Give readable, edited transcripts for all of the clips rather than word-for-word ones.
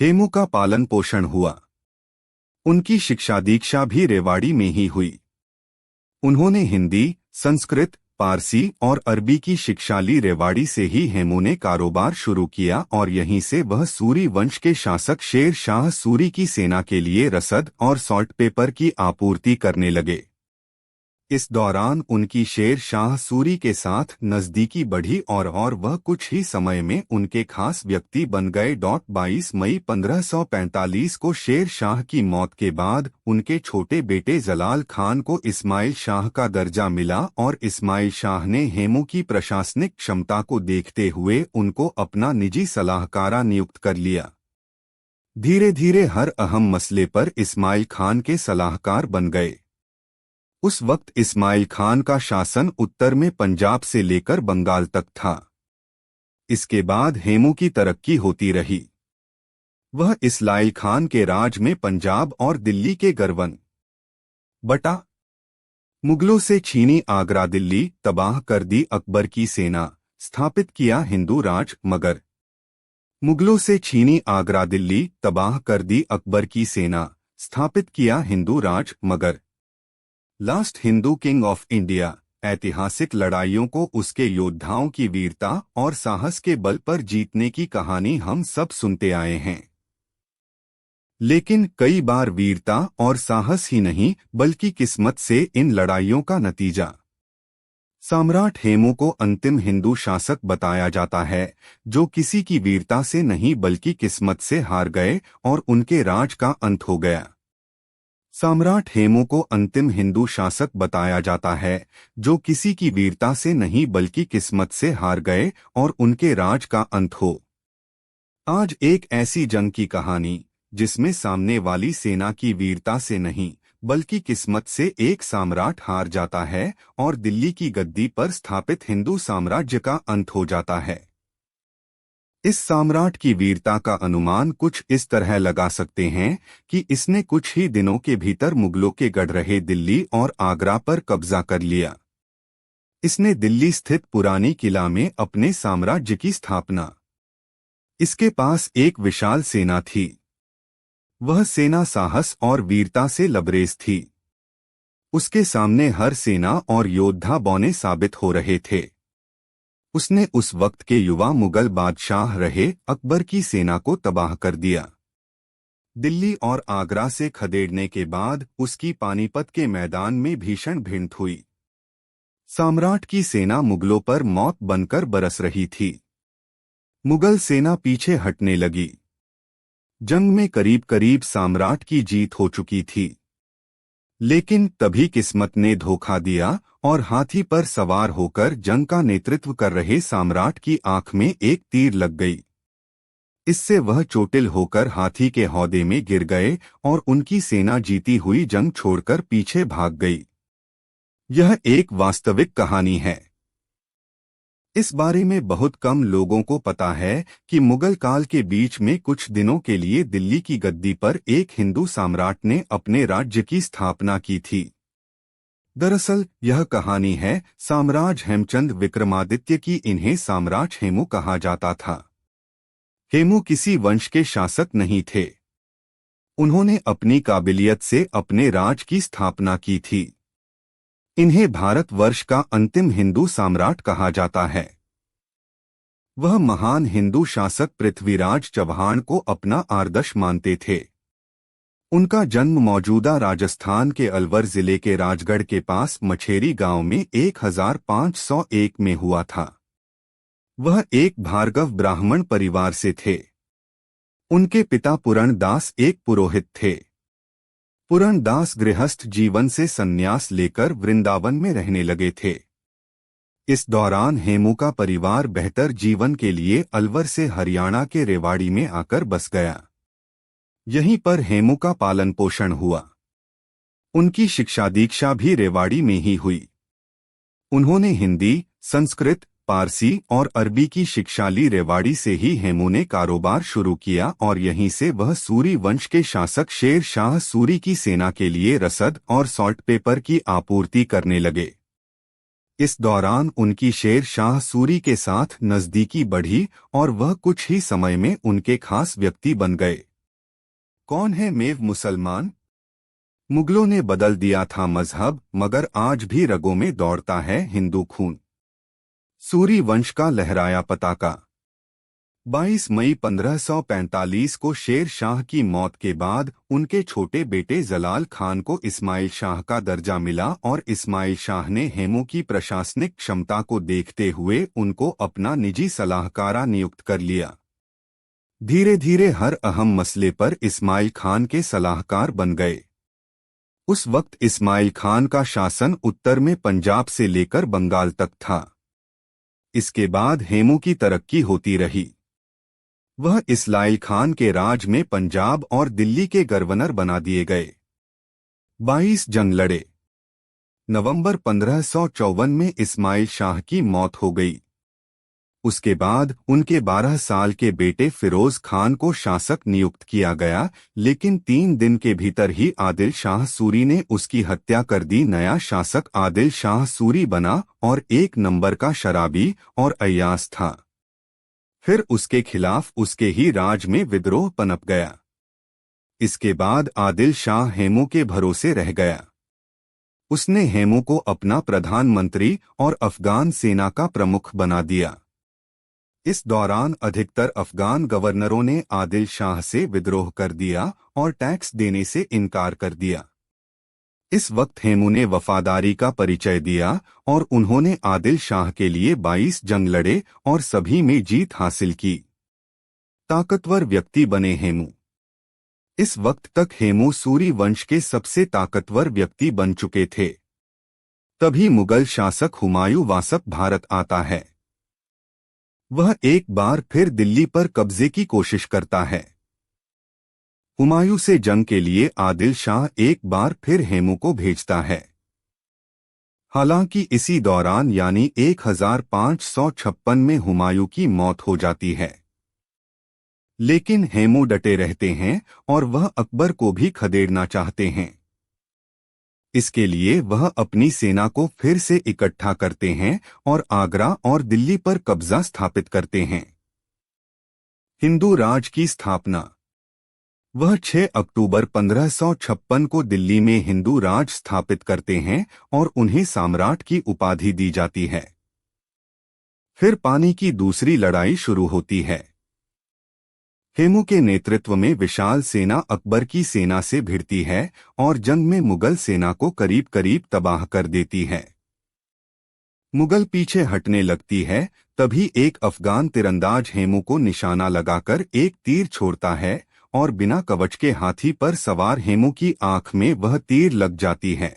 हेमू का पालन पोषण हुआ। उनकी शिक्षा दीक्षा भी रेवाड़ी में ही हुई। उन्होंने हिंदी, संस्कृत, पारसी और अरबी की शिक्षा ली। रेवाड़ी से ही हेमू ने कारोबार शुरू किया और यहीं से वह सूरी वंश के शासक शेर शाह सूरी की सेना के लिए रसद और सॉल्ट पेपर की आपूर्ति करने लगे। इस दौरान उनकी शेर शाह सूरी के साथ नजदीकी बढ़ी और वह कुछ ही समय में उनके खास व्यक्ति बन गए। 22 मई 1545 को शेर शाह की मौत के बाद उनके छोटे बेटे जलाल खान को इस्माइल शाह का दर्जा मिला और इस्माइल शाह ने हेमू की प्रशासनिक क्षमता को देखते हुए उनको अपना निजी सलाहकार नियुक्त कर लिया। धीरे धीरे हर अहम मसले पर इस्माइल खान के सलाहकार बन गए। उस वक्त इस्माइल खान का शासन उत्तर में पंजाब से लेकर बंगाल तक था। इसके बाद हेमू की तरक्की होती रही। वह इस्माइल खान के राज में पंजाब और दिल्ली के गरवन बटा मुगलों से छीनी आगरा दिल्ली तबाह कर दी। अकबर की सेना स्थापित किया हिंदू राज मगर मुगलों से छीनी आगरा दिल्ली तबाह कर दी। अकबर की सेना स्थापित किया हिंदू राज मगर last Hindu king of India. ऐतिहासिक लड़ाइयों को उसके योद्धाओं की वीरता और साहस के बल पर जीतने की कहानी हम सब सुनते आए हैं। लेकिन कई बार वीरता और साहस ही नहीं बल्कि किस्मत से इन लड़ाइयों का नतीजा। सम्राट हेमू को अंतिम हिंदू शासक बताया जाता है जो किसी की वीरता से नहीं बल्कि किस्मत से हार गए और उनके राज का अंत हो गया। सम्राट हेमू को अंतिम हिंदू शासक बताया जाता है जो किसी की वीरता से नहीं बल्कि किस्मत से हार गए और उनके राज का अंत हो। आज एक ऐसी जंग की कहानी जिसमें सामने वाली सेना की वीरता से नहीं बल्कि किस्मत से एक सम्राट हार जाता है और दिल्ली की गद्दी पर स्थापित हिंदू साम्राज्य का अंत हो जाता है। इस सम्राट की वीरता का अनुमान कुछ इस तरह लगा सकते हैं कि इसने कुछ ही दिनों के भीतर मुगलों के गढ़ रहे दिल्ली और आगरा पर कब्जा कर लिया। इसने दिल्ली स्थित पुरानी किला में अपने साम्राज्य की स्थापना। इसके पास एक विशाल सेना थी। वह सेना साहस और वीरता से लबरेज थी। उसके सामने हर सेना और योद्धा बौने साबित हो रहे थे। उसने उस वक्त के युवा मुगल बादशाह रहे अकबर की सेना को तबाह कर दिया। दिल्ली और आगरा से खदेड़ने के बाद उसकी पानीपत के मैदान में भीषण भिड़ंत हुई। सम्राट की सेना मुगलों पर मौत बनकर बरस रही थी। मुगल सेना पीछे हटने लगी। जंग में करीब करीब सम्राट की जीत हो चुकी थी। लेकिन तभी किस्मत ने धोखा दिया और हाथी पर सवार होकर जंग का नेतृत्व कर रहे सम्राट की आंख में एक तीर लग गई। इससे वह चोटिल होकर हाथी के हौदे में गिर गए और उनकी सेना जीती हुई जंग छोड़कर पीछे भाग गई। यह एक वास्तविक कहानी है। इस बारे में बहुत कम लोगों को पता है कि मुगल काल के बीच में कुछ दिनों के लिए दिल्ली की गद्दी पर एक हिंदू सम्राट ने अपने राज्य की स्थापना की थी। दरअसल यह कहानी है साम्राज्य हेमचंद विक्रमादित्य की। इन्हें साम्राज्य हेमू कहा जाता था। हेमू किसी वंश के शासक नहीं थे। उन्होंने अपनी काबिलियत से अपने राज की स्थापना की थी। इन्हें भारतवर्ष का अंतिम हिंदू सम्राट कहा जाता है। वह महान हिंदू शासक पृथ्वीराज चौहान को अपना आदर्श मानते थे। उनका जन्म मौजूदा राजस्थान के अलवर जिले के राजगढ़ के पास मछेरी गांव में 1501 में हुआ था। वह एक भार्गव ब्राह्मण परिवार से थे। उनके पिता पूरणदास एक पुरोहित थे। पूरणदास गृहस्थ जीवन से संन्यास लेकर वृंदावन में रहने लगे थे। इस दौरान हेमू का परिवार बेहतर जीवन के लिए अलवर से हरियाणा के रेवाड़ी में आकर बस गया। यहीं पर हेमू का पालन पोषण हुआ। उनकी शिक्षा दीक्षा भी रेवाड़ी में ही हुई। उन्होंने हिंदी, संस्कृत, पारसी और अरबी की शिक्षा ली। रेवाड़ी से ही हेमू ने कारोबार शुरू किया और यहीं से वह सूरी वंश के शासक शेर शाह सूरी की सेना के लिए रसद और सॉल्ट पेपर की आपूर्ति करने लगे। इस दौरान उनकी शेर शाह सूरी के साथ नजदीकी बढ़ी और वह कुछ ही समय में उनके खास व्यक्ति बन गए। कौन है मेव मुसलमान? मुगलों ने बदल दिया था मजहब, मगर आज भी रगों में दौड़ता है हिंदू खून। सूरी वंश का लहराया पताका। 22 मई 1545 को शेर शाह की मौत के बाद उनके छोटे बेटे जलाल खान को इस्माइल शाह का दर्जा मिला और इस्माइल शाह ने हेमू की प्रशासनिक क्षमता को देखते हुए उनको अपना निजी सलाहकार नियुक्त कर लिया। धीरे धीरे हर अहम मसले पर इस्माइल खान के सलाहकार बन गए। उस वक्त इस्माइल खान का शासन उत्तर में पंजाब से लेकर बंगाल तक था। इसके बाद हेमू की तरक्की होती रही। वह इस्माइल खान के राज में पंजाब और दिल्ली के गवर्नर बना दिए गए। 22 जंग लड़े। नवंबर 1554 में इस्माइल शाह की मौत हो गई। उसके बाद उनके 12 साल के बेटे फिरोज खान को शासक नियुक्त किया गया, लेकिन 3 दिन के भीतर ही आदिल शाह सूरी ने उसकी हत्या कर दी। नया शासक आदिल शाह सूरी बना और 1 नंबर का शराबी और अय्यास था। फिर उसके खिलाफ उसके ही राज में विद्रोह पनप गया। इसके बाद आदिल शाह हेमू के भरोसे रह गया। उसने हेमू को अपना प्रधानमंत्री और अफगान सेना का प्रमुख बना दिया। इस दौरान अधिकतर अफगान गवर्नरों ने आदिल शाह से विद्रोह कर दिया और टैक्स देने से इनकार कर दिया। इस वक्त हेमू ने वफादारी का परिचय दिया और उन्होंने आदिल शाह के लिए 22 जंग लड़े और सभी में जीत हासिल की। ताकतवर व्यक्ति बने हेमू। इस वक्त तक हेमू सूरी वंश के सबसे ताकतवर व्यक्ति बन चुके थे। तभी मुगल शासक हुमायूं वासप भारत आता है। वह एक बार फिर दिल्ली पर कब्जे की कोशिश करता है। हुमायूं से जंग के लिए आदिल शाह एक बार फिर हेमू को भेजता है। हालांकि इसी दौरान यानी 1556 में हुमायूं की मौत हो जाती है। लेकिन हेमू डटे रहते हैं और वह अकबर को भी खदेड़ना चाहते हैं। इसके लिए वह अपनी सेना को फिर से इकट्ठा करते हैं और आगरा और दिल्ली पर कब्जा स्थापित करते हैं। हिंदू राज की स्थापना। वह 6 अक्टूबर 1556 को दिल्ली में हिंदू राज स्थापित करते हैं और उन्हें सम्राट की उपाधि दी जाती है। फिर पानी की दूसरी लड़ाई शुरू होती है। हेमू के नेतृत्व में विशाल सेना अकबर की सेना से भिड़ती है और जंग में मुगल सेना को करीब करीब तबाह कर देती है। मुगल पीछे हटने लगती है, तभी एक अफगान तीरंदाज हेमू को निशाना लगाकर एक तीर छोड़ता है और बिना कवच के हाथी पर सवार हेमू की आंख में वह तीर लग जाती है।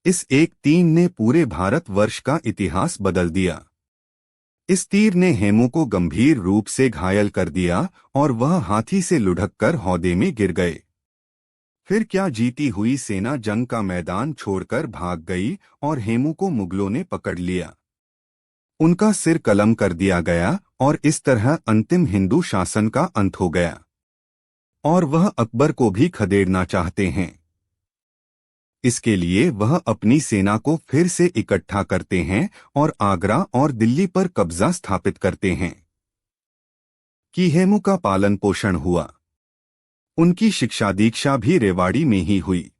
इस एक तीर ने पूरे भारतवर्ष का इतिहास बदल दिया। इस तीर ने हेमू को गंभीर रूप से घायल कर दिया और वह हाथी से लुढ़ककर हौदे में गिर गए। फिर क्या, जीती हुई सेना जंग का मैदान छोड़कर भाग गई और हेमू को मुगलों ने पकड़ लिया। उनका सिर कलम कर दिया गया और इस तरह अंतिम हिंदू शासन का अंत हो गया। और वह अकबर को भी खदेड़ना चाहते हैं। इसके लिए वह अपनी सेना को फिर से इकट्ठा करते हैं और आगरा और दिल्ली पर कब्जा स्थापित करते हैं। कि हेमू का पालन पोषण हुआ। उनकी शिक्षा दीक्षा भी रेवाड़ी में ही हुई।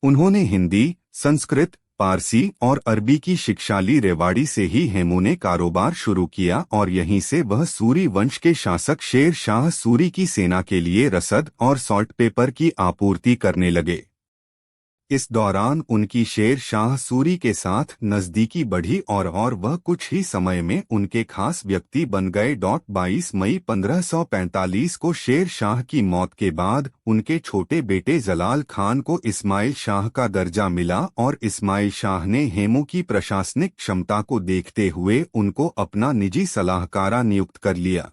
उन्होंने हिंदी, संस्कृत, पारसी और अरबी की शिक्षा ली। रेवाड़ी से ही हेमू ने कारोबार शुरू किया और यहीं से वह सूरी वंश के शासक शेर शाह सूरी की सेना के लिए रसद और सॉल्ट पेपर की आपूर्ति करने लगे। इस दौरान उनकी शेर शाह सूरी के साथ नजदीकी बढ़ी और वह कुछ ही समय में उनके खास व्यक्ति बन गए। 22 मई 1545 को शेर शाह की मौत के बाद उनके छोटे बेटे जलाल खान को इस्माइल शाह का दर्जा मिला और इस्माइल शाह ने हेमू की प्रशासनिक क्षमता को देखते हुए उनको अपना निजी सलाहकार नियुक्त कर लिया।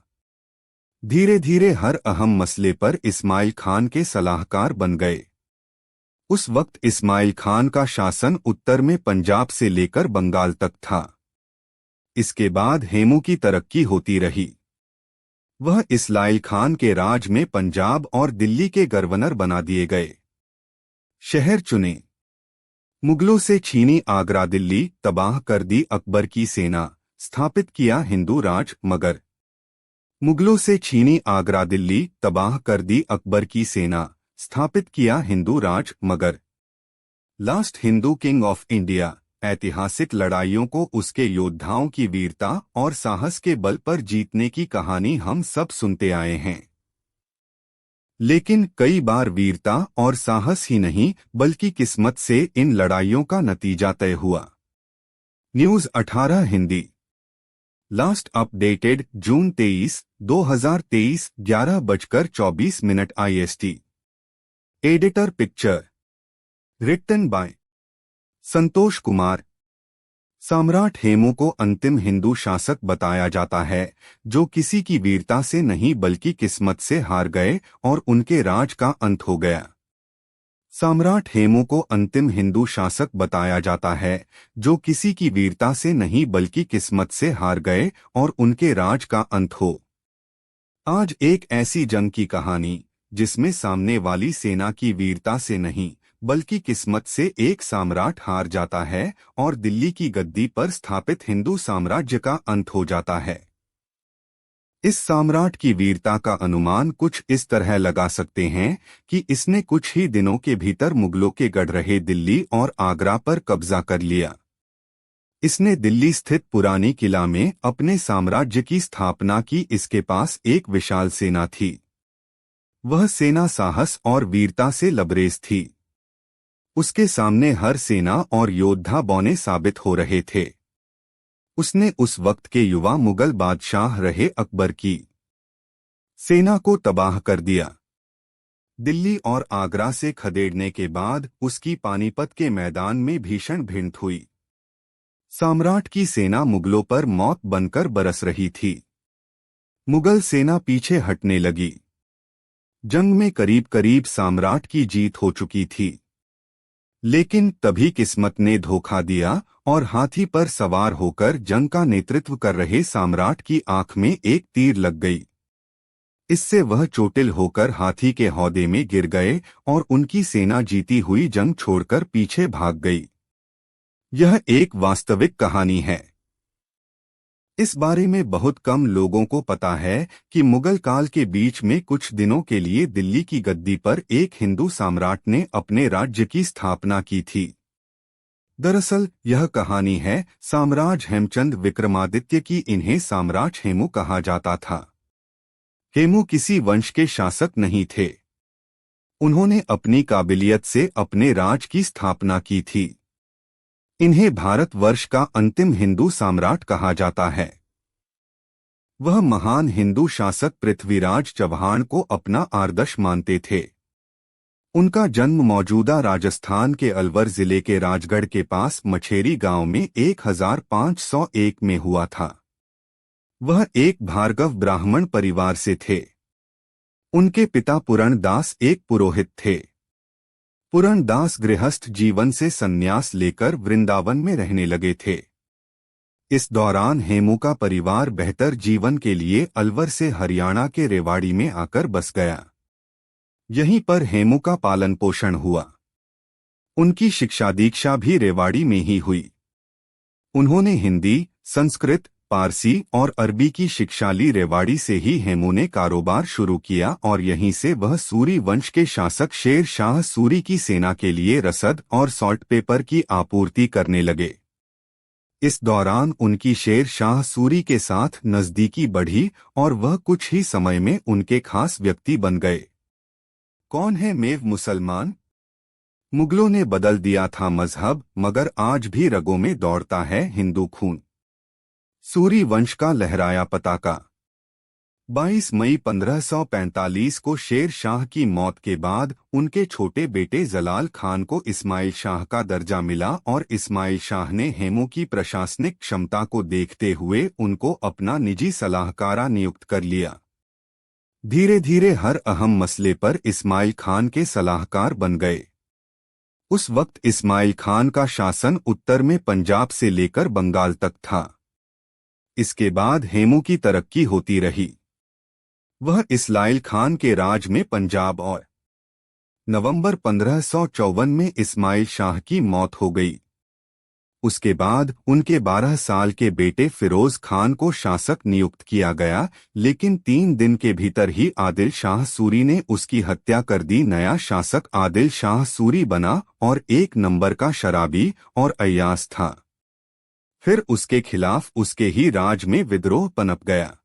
धीरे धीरे हर अहम मसले पर इस्माइल खान के सलाहकार बन गए। उस वक्त इस्माइल खान का शासन उत्तर में पंजाब से लेकर बंगाल तक था। इसके बाद हेमू की तरक्की होती रही। वह इस्माइल खान के राज में पंजाब और दिल्ली के गवर्नर बना दिए गए। शहर चुने। मुगलों से छीनी आगरा दिल्ली, तबाह कर दी अकबर की सेना, स्थापित किया हिंदू राज, मगर मुगलों से छीनी आगरा दिल्ली, तबाह कर दी अकबर की सेना, स्थापित किया हिंदू राज मगर। Last Hindu king of India. ऐतिहासिक लड़ाइयों को उसके योद्धाओं की वीरता और साहस के बल पर जीतने की कहानी हम सब सुनते आए हैं। लेकिन कई बार वीरता और साहस ही नहीं बल्कि किस्मत से इन लड़ाइयों का नतीजा तय हुआ। News 18 Hindi. Last updated June 23, 2023, 11:24 IST। Editor picture written by Santosh Kumar. सम्राट हेमू को अंतिम हिंदू शासक बताया जाता है जो किसी की वीरता से नहीं बल्कि किस्मत से हार गए और उनके राज का अंत हो गया। सम्राट हेमू को अंतिम हिंदू शासक बताया जाता है जो किसी की वीरता से नहीं बल्कि किस्मत से हार गए और उनके राज का अंत हो। आज एक ऐसी जंग की कहानी जिसमें सामने वाली सेना की वीरता से नहीं बल्कि किस्मत से एक सम्राट हार जाता है और दिल्ली की गद्दी पर स्थापित हिंदू साम्राज्य का अंत हो जाता है। इस सम्राट की वीरता का अनुमान कुछ इस तरह लगा सकते हैं कि इसने कुछ ही दिनों के भीतर मुगलों के गढ़ रहे दिल्ली और आगरा पर कब्जा कर लिया। इसने दिल्ली स्थित पुरानी किला में अपने साम्राज्य की स्थापना की। इसके पास एक विशाल सेना थी। वह सेना साहस और वीरता से लबरेज थी। उसके सामने हर सेना और योद्धा बौने साबित हो रहे थे। उसने उस वक्त के युवा मुगल बादशाह रहे अकबर की सेना को तबाह कर दिया। दिल्ली और आगरा से खदेड़ने के बाद उसकी पानीपत के मैदान में भीषण भिड़ंत हुई। सम्राट की सेना मुगलों पर मौत बनकर बरस रही थी। मुगल सेना पीछे हटने लगी। जंग में करीब करीब सम्राट की जीत हो चुकी थी। लेकिन तभी किस्मत ने धोखा दिया और हाथी पर सवार होकर जंग का नेतृत्व कर रहे सम्राट की आंख में एक तीर लग गई। इससे वह चोटिल होकर हाथी के हौदे में गिर गए और उनकी सेना जीती हुई जंग छोड़कर पीछे भाग गई। यह एक वास्तविक कहानी है। इस बारे में बहुत कम लोगों को पता है कि मुगल काल के बीच में कुछ दिनों के लिए दिल्ली की गद्दी पर एक हिंदू सम्राट ने अपने राज्य की स्थापना की थी। दरअसल यह कहानी है साम्राज हेमचंद विक्रमादित्य की। इन्हें साम्राट हेमू कहा जाता था। हेमू किसी वंश के शासक नहीं थे। उन्होंने अपनी काबिलियत से अपने राज की स्थापना की थी। इन्हें भारतवर्ष का अंतिम हिंदू सम्राट कहा जाता है। वह महान हिंदू शासक पृथ्वीराज चौहान को अपना आदर्श मानते थे। उनका जन्म मौजूदा राजस्थान के अलवर जिले के राजगढ़ के पास मछेरी गांव में 1501 में हुआ था। वह एक भार्गव ब्राह्मण परिवार से थे। उनके पिता पूरणदास एक पुरोहित थे। पूरणदास गृहस्थ जीवन से संन्यास लेकर वृंदावन में रहने लगे थे। इस दौरान हेमू का परिवार बेहतर जीवन के लिए अलवर से हरियाणा के रेवाड़ी में आकर बस गया। यहीं पर हेमू का पालन पोषण हुआ। उनकी शिक्षा दीक्षा भी रेवाड़ी में ही हुई। उन्होंने हिंदी, संस्कृत, पारसी और अरबी की शिक्षा ली। रेवाड़ी से ही हेमू ने कारोबार शुरू किया और यहीं से वह सूरी वंश के शासक शेर शाह सूरी की सेना के लिए रसद और सॉल्ट पेपर की आपूर्ति करने लगे। इस दौरान उनकी शेर शाह सूरी के साथ नजदीकी बढ़ी और वह कुछ ही समय में उनके खास व्यक्ति बन गए। कौन है मेव मुसलमान? मुगलों ने बदल दिया था मजहब मगर आज भी रगों में दौड़ता है हिंदू खून। सूरी वंश का लहराया पताका। 22 मई 1545 को शेर शाह की मौत के बाद उनके छोटे बेटे जलाल खान को इस्माइल शाह का दर्जा मिला और इस्माइल शाह ने हेमू की प्रशासनिक क्षमता को देखते हुए उनको अपना निजी सलाहकार नियुक्त कर लिया। धीरे धीरे हर अहम मसले पर इस्माइल खान के सलाहकार बन गए। उस वक्त इस्माइल खान का शासन उत्तर में पंजाब से लेकर बंगाल तक था। इसके बाद हेमू की तरक्की होती रही। वह इस्माइल खान के राज में पंजाब और नवंबर 1554 में इस्माइल शाह की मौत हो गई। उसके बाद उनके 12 साल के बेटे फिरोज खान को शासक नियुक्त किया गया, लेकिन 3 दिन के भीतर ही आदिल शाह सूरी ने उसकी हत्या कर दी। नया शासक आदिल शाह सूरी बना और 1 नंबर का शराबी और अय्यास था। फिर उसके खिलाफ उसके ही राज में विद्रोह पनप गया।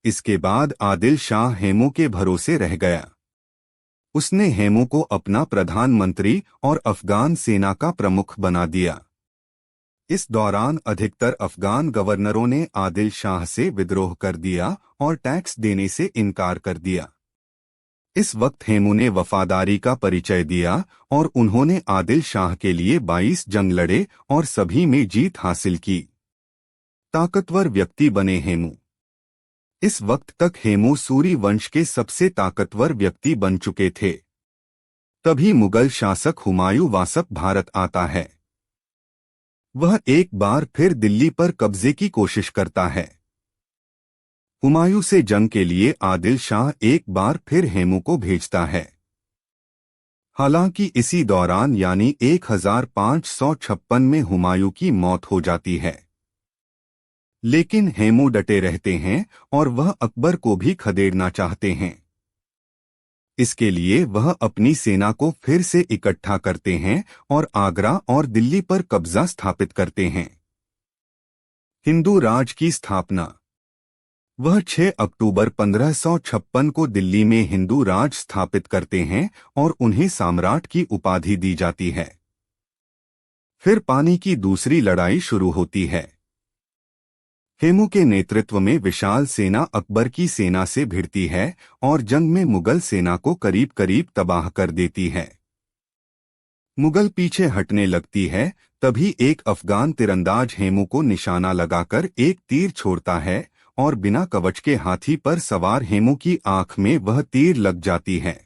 इसके बाद आदिल शाह हेमू के भरोसे रह गया। उसने हेमू को अपना प्रधानमंत्री और अफगान सेना का प्रमुख बना दिया। इस दौरान अधिकतर अफगान गवर्नरों ने आदिल शाह से विद्रोह कर दिया और टैक्स देने से इनकार कर दिया। इस वक्त हेमू ने वफादारी का परिचय दिया और उन्होंने आदिल शाह के लिए 22 जंग लड़े और सभी में जीत हासिल की। ताकतवर व्यक्ति बने हेमू। इस वक्त तक हेमू सूरी वंश के सबसे ताकतवर व्यक्ति बन चुके थे। तभी मुगल शासक हुमायूं वासप भारत आता है। वह एक बार फिर दिल्ली पर कब्जे की कोशिश करता है। हुमायूं से जंग के लिए आदिल शाह एक बार फिर हेमू को भेजता है। हालांकि इसी दौरान यानी 1556 में हुमायूं की मौत हो जाती है। लेकिन हेमू डटे रहते हैं और वह अकबर को भी खदेड़ना चाहते हैं। इसके लिए वह अपनी सेना को फिर से इकट्ठा करते हैं और आगरा और दिल्ली पर कब्जा स्थापित करते हैं। हिंदू राज की स्थापना। वह 6 अक्टूबर 1556 को दिल्ली में हिंदू राज स्थापित करते हैं और उन्हें सम्राट की उपाधि दी जाती है। फिर पानी की दूसरी लड़ाई शुरू होती है। हेमू के नेतृत्व में विशाल सेना अकबर की सेना से भिड़ती है और जंग में मुगल सेना को करीब करीब तबाह कर देती है। मुगल पीछे हटने लगती है, तभी एक अफगान तीरंदाज हेमू को निशाना लगाकर एक तीर छोड़ता है और बिना कवच के हाथी पर सवार हेमू की आंख में वह तीर लग जाती है।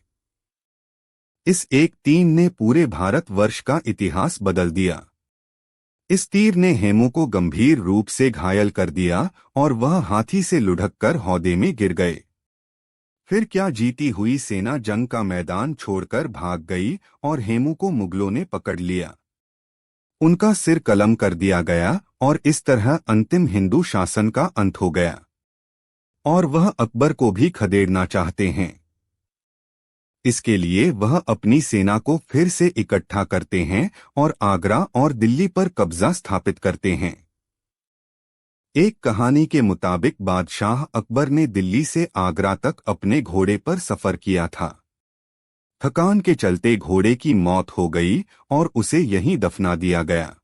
इस एक तीर ने पूरे भारतवर्ष का इतिहास बदल दिया। इस तीर ने हेमू को गंभीर रूप से घायल कर दिया और वह हाथी से लुढ़ककर हौदे में गिर गए। फिर क्या जीती हुई सेना जंग का मैदान छोड़कर भाग गई और हेमू को मुगलों ने पकड़ लिया। उनका सिर कलम कर दिया गया और इस तरह अंतिम हिंदू शासन का अंत हो गया। और वह अकबर को भी खदेड़ना चाहते हैं। इसके लिए वह अपनी सेना को फिर से इकट्ठा करते हैं और आगरा और दिल्ली पर कब्जा स्थापित करते हैं। एक कहानी के मुताबिक बादशाह अकबर ने दिल्ली से आगरा तक अपने घोड़े पर सफर किया था। थकान के चलते घोड़े की मौत हो गई और उसे यहीं दफना दिया गया।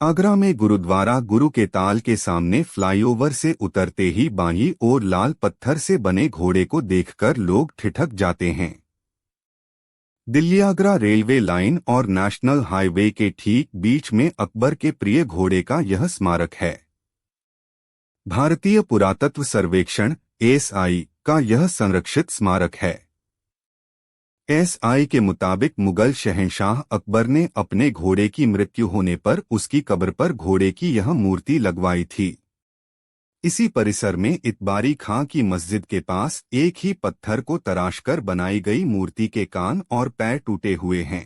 आगरा में गुरुद्वारा गुरु के ताल के सामने फ्लाईओवर से उतरते ही बाईं ओर लाल पत्थर से बने घोड़े को देखकर लोग ठिठक जाते हैं। दिल्ली आगरा रेलवे लाइन और नेशनल हाईवे के ठीक बीच में अकबर के प्रिय घोड़े का यह स्मारक है। भारतीय पुरातत्व सर्वेक्षण (एएसआई) का यह संरक्षित स्मारक है। एएसआई के मुताबिक मुगल शहंशाह अकबर ने अपने घोड़े की मृत्यु होने पर उसकी कब्र पर घोड़े की यह मूर्ति लगवाई थी। इसी परिसर में इतबारी खां की मस्जिद के पास एक ही पत्थर को तराशकर बनाई गई मूर्ति के कान और पैर टूटे हुए हैं।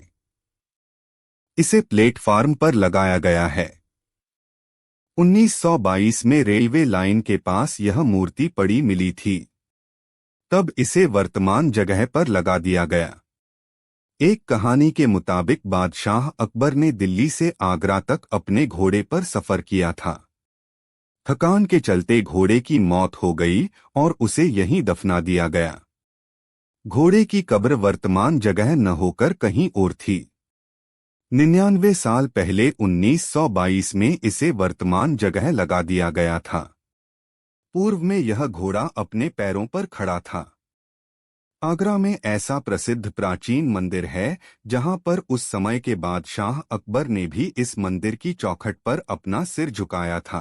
इसे प्लेटफार्म पर लगाया गया है। 1922 में रेलवे लाइन के पास यह मूर्ति पड़ी मिली थी। तब इसे वर्तमान जगह पर लगा दिया गया। एक कहानी के मुताबिक बादशाह अकबर ने दिल्ली से आगरा तक अपने घोड़े पर सफर किया था। थकान के चलते घोड़े की मौत हो गई और उसे यहीं दफना दिया गया। घोड़े की कब्र वर्तमान जगह न होकर कहीं और थी। 99 साल पहले 1922 में इसे वर्तमान जगह लगा दिया गया था। पूर्व में यह घोड़ा अपने पैरों पर खड़ा था। आगरा में ऐसा प्रसिद्ध प्राचीन मंदिर है जहां पर उस समय के बादशाह अकबर ने भी इस मंदिर की चौखट पर अपना सिर झुकाया था।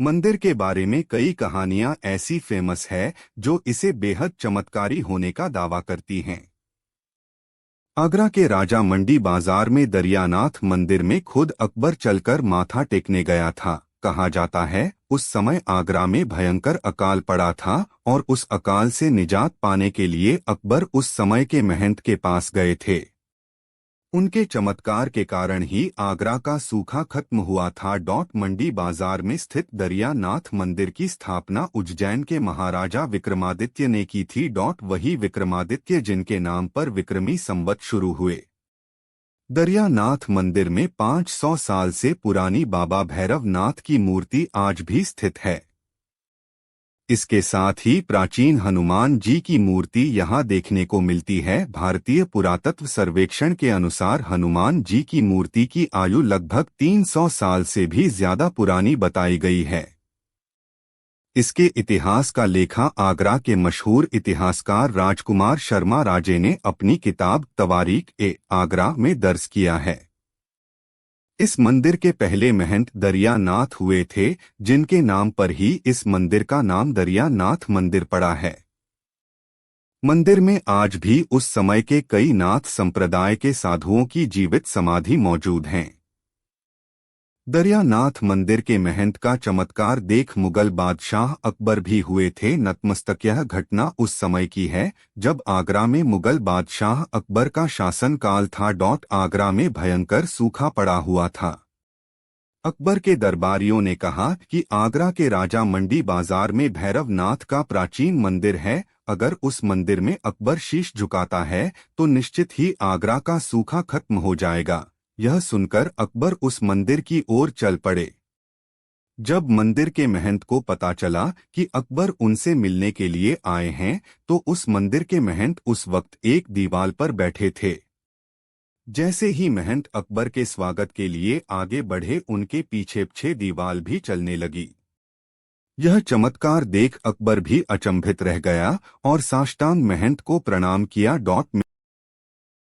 मंदिर के बारे में कई कहानियां ऐसी फेमस है जो इसे बेहद चमत्कारी होने का दावा करती हैं। आगरा के राजा मंडी बाजार में दरियानाथ मंदिर में खुद अकबर चलकर माथा टेकने गया था। कहा जाता है उस समय आगरा में भयंकर अकाल पड़ा था और उस अकाल से निजात पाने के लिए अकबर उस समय के महंत के पास गए थे। उनके चमत्कार के कारण ही आगरा का सूखा खत्म हुआ था। मंडी बाजार में स्थित दरिया नाथ मंदिर की स्थापना उज्जैन के महाराजा विक्रमादित्य ने की थी। वही विक्रमादित्य जिनके नाम पर विक्रमी संवत शुरू हुए। दरिया नाथ मंदिर में 500 साल से पुरानी बाबा भैरव नाथ की मूर्ति आज भी स्थित है। इसके साथ ही प्राचीन हनुमान जी की मूर्ति यहाँ देखने को मिलती है। भारतीय पुरातत्व सर्वेक्षण के अनुसार हनुमान जी की मूर्ति की आयु लगभग 300 साल से भी ज्यादा पुरानी बताई गई है। इसके इतिहास का लेखा आगरा के मशहूर इतिहासकार राजकुमार शर्मा राजे ने अपनी किताब तवारीख-ए-आगरा में दर्ज किया है। इस मंदिर के पहले महंत दरिया नाथ हुए थे, जिनके नाम पर ही इस मंदिर का नाम दरिया नाथ मंदिर पड़ा है। मंदिर में आज भी उस समय के कई नाथ संप्रदाय के साधुओं की जीवित समाधि मौजूद हैं। दरिया नाथ मंदिर के महंत का चमत्कार देख मुगल बादशाह अकबर भी हुए थे नतमस्तक। यह घटना उस समय की है जब आगरा में मुगल बादशाह अकबर का शासन काल था। आगरा में भयंकर सूखा पड़ा हुआ था। अकबर के दरबारियों ने कहा कि आगरा के राजा मंडी बाजार में भैरव नाथ का प्राचीन मंदिर है। अगर उस मंदिर में अकबर शीश झुकाता है तो निश्चित ही आगरा का सूखा खत्म हो जाएगा। यह सुनकर अकबर उस मंदिर की ओर चल पड़े। जब मंदिर के महंत को पता चला कि अकबर उनसे मिलने के लिए आए हैं, तो उस मंदिर के महंत उस वक्त एक दीवार पर बैठे थे। जैसे ही महंत अकबर के स्वागत के लिए आगे बढ़े, उनके पीछे पीछे दीवार भी चलने लगी। यह चमत्कार देख अकबर भी अचंभित रह गया और साष्टांग महंत को प्रणाम किया।